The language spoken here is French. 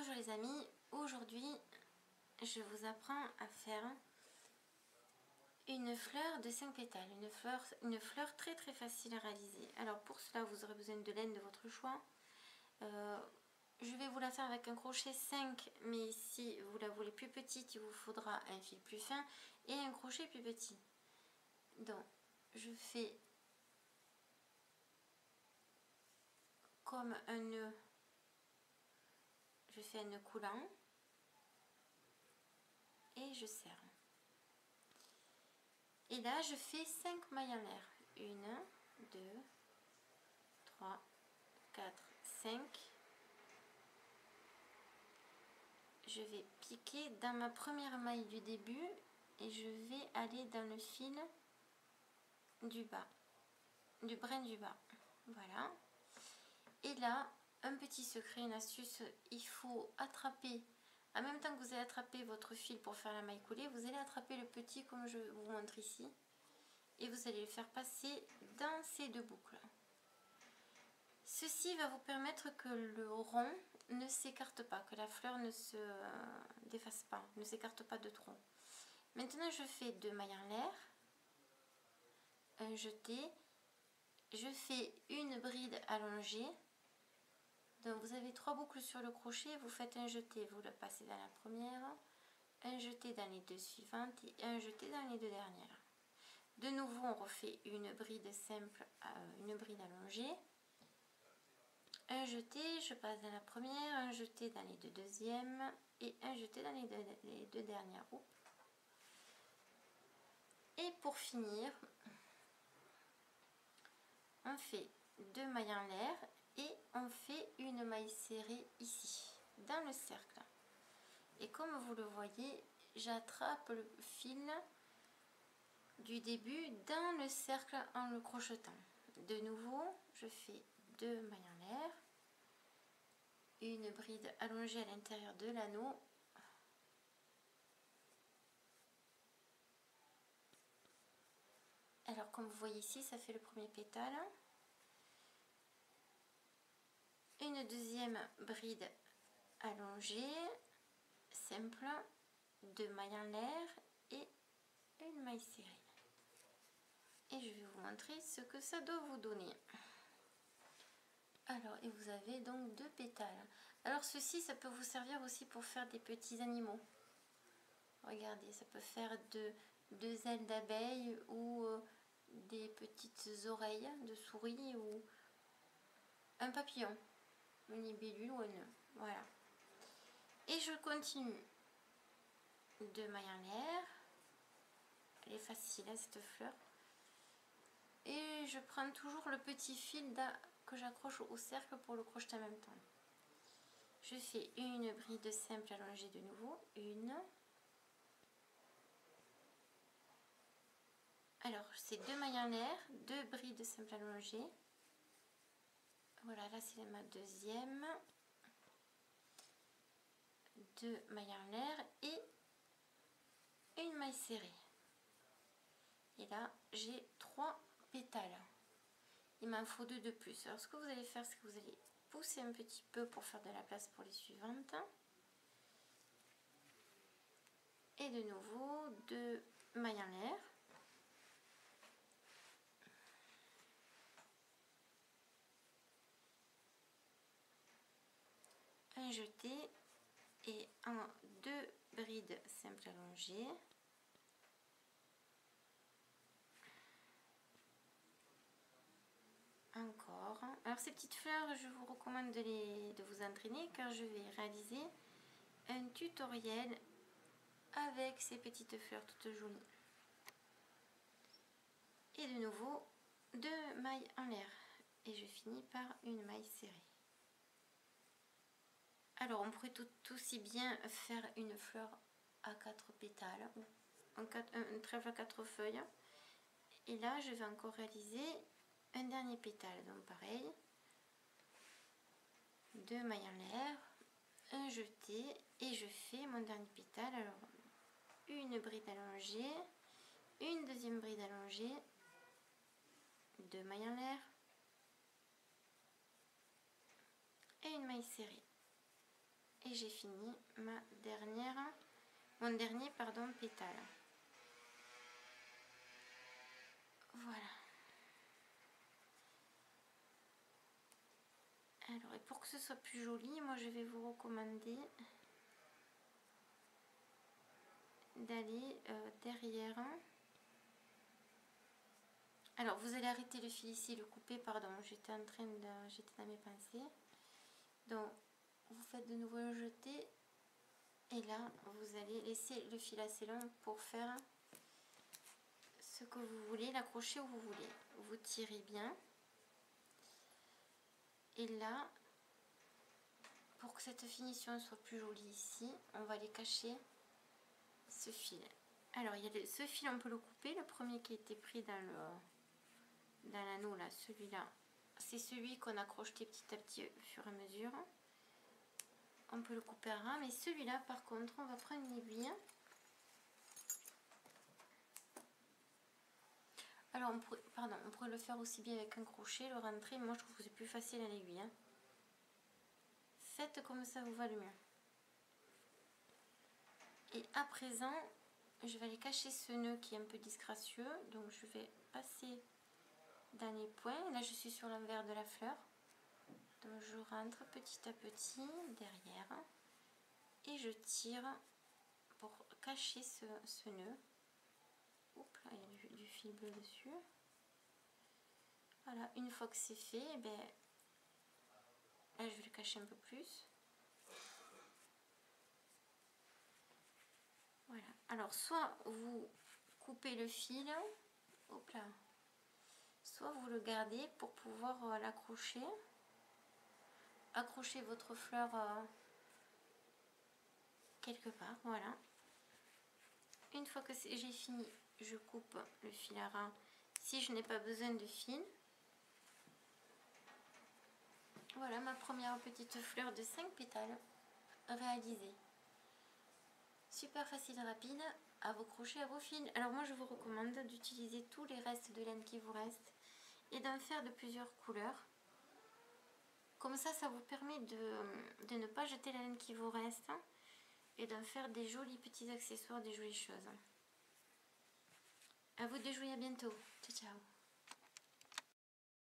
Bonjour les amis, aujourd'hui je vous apprends à faire une fleur de 5 pétales, une fleur très facile à réaliser. Alors pour cela vous aurez besoin de laine de votre choix. Je vais vous la faire avec un crochet 5, mais si vous la voulez plus petite, il vous faudra un fil plus fin et un crochet plus petit. Donc je fais comme un nœud, je fais un nœud coulant et je serre. Et là je fais 5 mailles en l'air. 1, 2, 3, 4, 5. Je vais piquer dans ma première maille du début et je vais aller dans le fil du bas, du brin du bas. Voilà. Et là, un petit secret, une astuce, il faut attraper, en même temps que vous allez attraper votre fil pour faire la maille coulée, vous allez attraper le petit comme je vous montre ici. Et vous allez le faire passer dans ces deux boucles. Ceci va vous permettre que le rond ne s'écarte pas, que la fleur ne se défasse pas, ne s'écarte pas de trop. Maintenant je fais 2 mailles en l'air, un jeté, je fais une bride allongée. Donc vous avez 3 boucles sur le crochet, vous faites un jeté, vous le passez dans la première, un jeté dans les deux suivantes et un jeté dans les deux dernières. De nouveau on refait une bride simple, une bride allongée. Un jeté, je passe dans la première, un jeté dans les deux deuxièmes et un jeté dans les deux dernières. Et pour finir, on fait 2 mailles en l'air et on fait une maille serrée ici, dans le cercle. Et comme vous le voyez, j'attrape le fil du début dans le cercle en le crochetant. De nouveau, je fais 2 mailles en l'air, une bride allongée à l'intérieur de l'anneau. Alors comme vous voyez ici, ça fait le premier pétale. Une deuxième bride allongée, simple, 2 mailles en l'air et une maille serrée. Et je vais vous montrer ce que ça doit vous donner. Alors, et vous avez donc 2 pétales. Alors ceci, ça peut vous servir aussi pour faire des petits animaux. Regardez, ça peut faire deux ailes d'abeille ou des petites oreilles de souris ou un papillon, une libellule ou un nœud. Voilà. Et je continue. 2 mailles en l'air. Elle est facile, hein, cette fleur. Et je prends toujours le petit fil que j'accroche au cercle pour le crocheter en même temps. Je fais une bride simple allongée de nouveau. Une. Alors, c'est 2 mailles en l'air, 2 brides simples allongées. Voilà, là c'est ma deuxième. 2 mailles en l'air et une maille serrée. Et là, j'ai 3 pétales. Il m'en faut 2 de plus. Alors, ce que vous allez faire, c'est que vous allez pousser un petit peu pour faire de la place pour les suivantes. Et de nouveau, 2 mailles en l'air. Un jeté et 2 brides simples allongées. Encore. Alors ces petites fleurs, je vous recommande de vous entraîner car je vais réaliser un tutoriel avec ces petites fleurs toutes jolies. Et de nouveau 2 mailles en l'air et je finis par une maille serrée. Alors on pourrait tout aussi bien faire une fleur à 4 pétales ou un trèfle à 4 feuilles. Et là je vais encore réaliser un dernier pétale, donc pareil, 2 mailles en l'air, un jeté et je fais mon dernier pétale. Alors une bride allongée, une deuxième bride allongée, 2 mailles en l'air et une maille serrée. Et j'ai fini mon dernier pétale. Voilà. Alors, et pour que ce soit plus joli, moi je vais vous recommander d'aller derrière. Alors, vous allez arrêter le fil ici, le couper, pardon, j'étais dans mes pensées. Donc, vous faites de nouveau le jeté. Et là, vous allez laisser le fil assez long pour faire ce que vous voulez, l'accrocher où vous voulez. Vous tirez bien. Et là, pour que cette finition soit plus jolie ici, on va aller cacher ce fil. Alors, il y a ce fil, on peut le couper. Le premier qui a été pris dans l'anneau, là, celui-là, c'est celui qu'on a crocheté petit à petit au fur et à mesure. On peut le couper à ras, mais celui-là, par contre, on va prendre une aiguille. Alors, on pourrait le faire aussi bien avec un crochet, le rentrer. Moi, je trouve que c'est plus facile à l'aiguille. Hein. Faites comme ça vous va le mieux. Et à présent, je vais aller cacher ce nœud qui est un peu disgracieux. Donc, je vais passer dans les points. Là, je suis sur l'envers de la fleur. Donc, je rentre petit à petit derrière. Et je tire pour cacher ce nœud. Oups, là, il y a du fil bleu dessus. Voilà, une fois que c'est fait, eh bien, là, je vais le cacher un peu plus. Voilà. Alors, soit vous coupez le fil, hop là, soit vous le gardez pour pouvoir l'accrocher. Accrochez votre fleur quelque part, voilà. Une fois que j'ai fini, je coupe le fil à ras si je n'ai pas besoin de fil. Voilà ma première petite fleur de 5 pétales réalisée. Super facile et rapide à vos crochets, à vos fils. Alors moi je vous recommande d'utiliser tous les restes de laine qui vous restent et d'en faire de plusieurs couleurs. Comme ça, ça vous permet de ne pas jeter la laine qui vous reste et d'en faire des jolis petits accessoires, des jolies choses. À vous de jouer, à bientôt. Ciao, ciao.